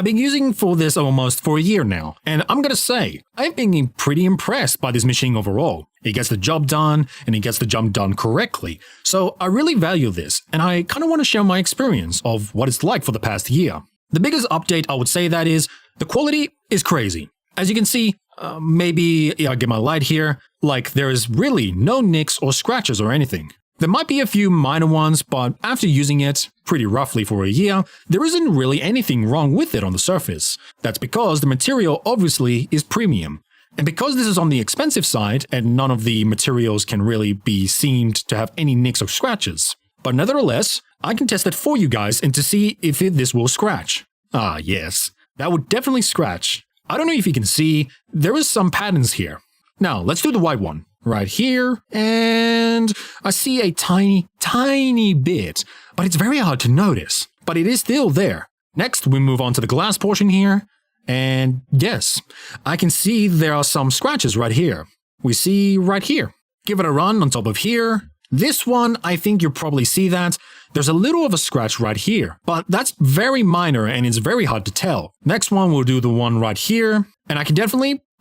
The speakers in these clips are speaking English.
I've been using for this almost for a year now, and I'm gonna say, I've been pretty impressed by this machine overall. It gets the job done, and it gets the job done correctly. So I really value this, and I kinda wanna share my experience of what it's like for the past year. The biggest update I would say that is, the quality is crazy. As you can see, maybe I'll get my light here, like there is really no nicks or scratches or anything. There might be a few minor ones, but after using it pretty roughly for a year, there isn't really anything wrong with it on the surface. That's because the material obviously is premium. And because this is on the expensive side, and none of the materials can really be seen to have any nicks or scratches. But nevertheless, I can test it for you guys and to see if this will scratch. Ah yes, that would definitely scratch. I don't know if you can see, there is some patterns here. Now, let's do the white one. Right here, and I see a tiny bit, but it's very hard to notice. But it is still there. Next, we move on to the glass portion here, and yes, I can see there are some scratches right here. We see right here. Give it a run on top of here. This one, I think you'll probably see that. There's a little of a scratch right here, but that's very minor and it's very hard to tell. Next one, we'll do the one right here, and I can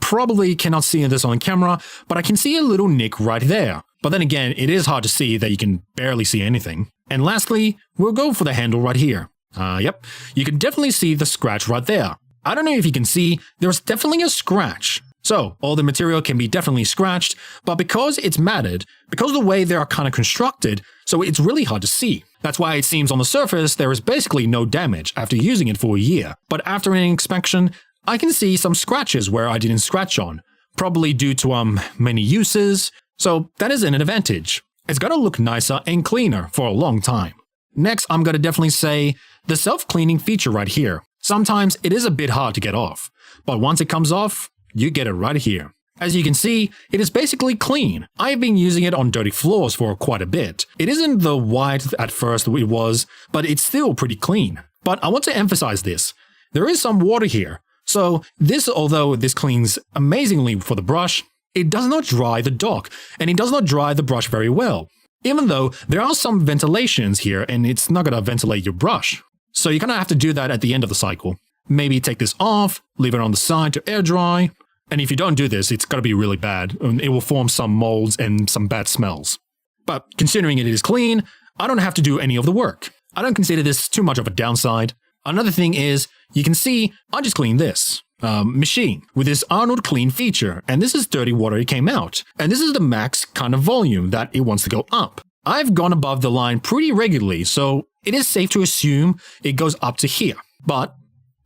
probably cannot see this on camera, but I can see a little nick right there. But then again, it is hard to see that you can barely see anything. And lastly, we'll go for the handle right here. Yep, you can definitely see the scratch right there. I don't know if you can see, there's definitely a scratch. So, all the material can be definitely scratched, but because it's matted, because of the way they are kind of constructed, so it's really hard to see. That's why it seems on the surface there is basically no damage after using it for a year. But after an inspection, I can see some scratches where I didn't scratch on, probably due to many uses, so that is an advantage. It's gonna look nicer and cleaner for a long time. Next, I'm gonna definitely say the self-cleaning feature right here. Sometimes it is a bit hard to get off, but once it comes off, you get it right here. As you can see, it is basically clean. I've been using it on dirty floors for quite a bit. It isn't the white at first it was, but it's still pretty clean. But I want to emphasize this. There is some water here. So this, although this cleans amazingly for the brush, it does not dry the dock, and it does not dry the brush very well. Even though there are some ventilations here and it's not gonna ventilate your brush. So you kinda have to do that at the end of the cycle. Maybe take this off, leave it on the side to air dry, and if you don't do this, it's gonna be really bad, and it will form some molds and some bad smells. But considering it is clean, I don't have to do any of the work. I don't consider this too much of a downside. Another thing is, you can see, I just cleaned this machine with this Arnold Clean feature, and this is dirty water it came out, and this is the max kind of volume that it wants to go up. I've gone above the line pretty regularly, so it is safe to assume it goes up to here. But,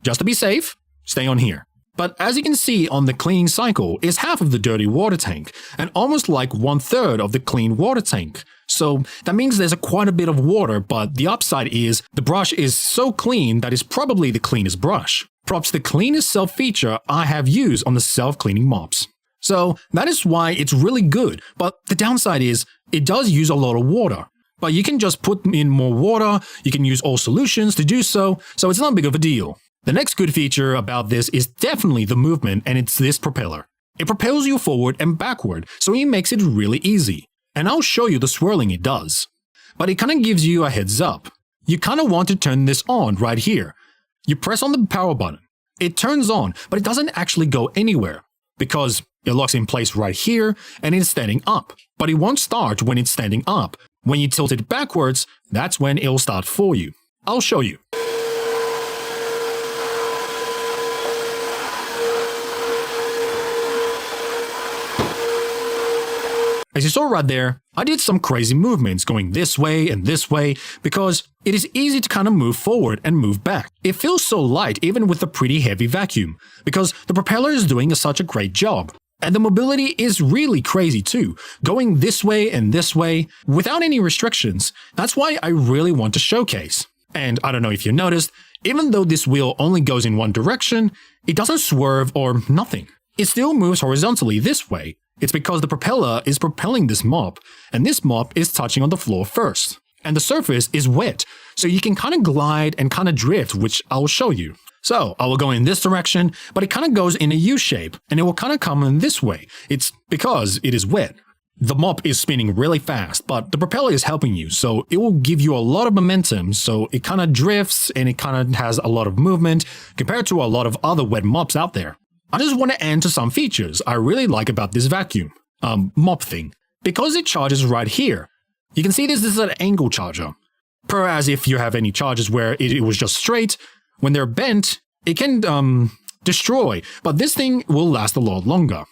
just to be safe, stay on here. But as you can see on the cleaning cycle is half of the dirty water tank, and almost like 1/3 of the clean water tank. So that means there's quite a bit of water, but the upside is the brush is so clean that it's probably the cleanest brush. Props the cleanest self feature I have used on the self-cleaning mops. So that is why it's really good, but the downside is it does use a lot of water. But you can just put in more water, you can use all solutions to do so it's not big of a deal. The next good feature about this is definitely the movement, and it's this propeller. It propels you forward and backward, so it makes it really easy. And I'll show you the swirling it does. But it kinda gives you a heads up. You kinda want to turn this on right here. You press on the power button. It turns on, but it doesn't actually go anywhere, because it locks in place right here and it's standing up. But it won't start when it's standing up. When you tilt it backwards, that's when it'll start for you. I'll show you. As you saw right there, I did some crazy movements going this way and this way because it is easy to kind of move forward and move back. It feels so light even with a pretty heavy vacuum because the propeller is doing such a great job. And the mobility is really crazy too, going this way and this way without any restrictions. That's why I really want to showcase. And I don't know if you noticed, even though this wheel only goes in one direction, it doesn't swerve or nothing. It still moves horizontally this way. It's because the propeller is propelling this mop, and this mop is touching on the floor first. And the surface is wet, so you can kind of glide and kind of drift, which I'll show you. So, I will go in this direction, but it kind of goes in a U shape, and it will kind of come in this way. It's because it is wet. The mop is spinning really fast, but the propeller is helping you, so it will give you a lot of momentum, so it kind of drifts and it kind of has a lot of movement compared to a lot of other wet mops out there. I just want to end to some features I really like about this vacuum, mop thing, because it charges right here. You can see this is an angle charger. Whereas if you have any chargers where it was just straight, when they're bent, it can destroy, but this thing will last a lot longer.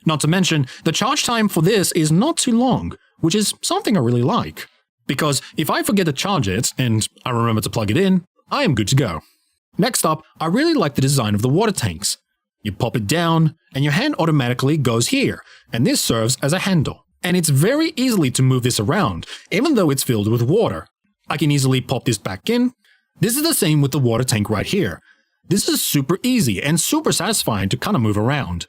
Not to mention, the charge time for this is not too long, which is something I really like. Because if I forget to charge it, and I remember to plug it in, I am good to go. Next up, I really like the design of the water tanks. You pop it down, and your hand automatically goes here, and this serves as a handle. And it's very easy to move this around, even though it's filled with water. I can easily pop this back in. This is the same with the water tank right here. This is super easy and super satisfying to kind of move around.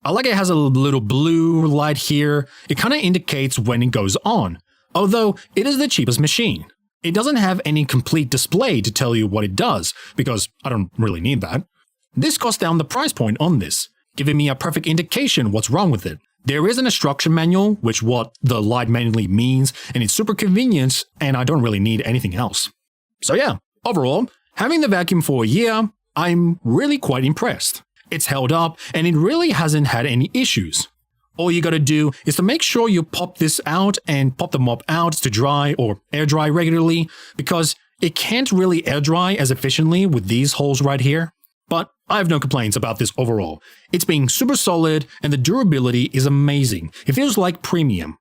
I like it has a little blue light here. It kind of indicates when it goes on, although it is the cheapest machine. It doesn't have any complete display to tell you what it does, because I don't really need that. This costs down the price point on this, giving me a perfect indication what's wrong with it. There is an instruction manual, which what the light manually means, and it's super convenient, and I don't really need anything else. So yeah, overall, having the vacuum for a year, I'm really quite impressed. It's held up, and it really hasn't had any issues. All you gotta do is to make sure you pop this out and pop the mop out to dry or air dry regularly, because it can't really air dry as efficiently with these holes right here. But I have no complaints about this overall. It's being super solid, and the durability is amazing. It feels like premium.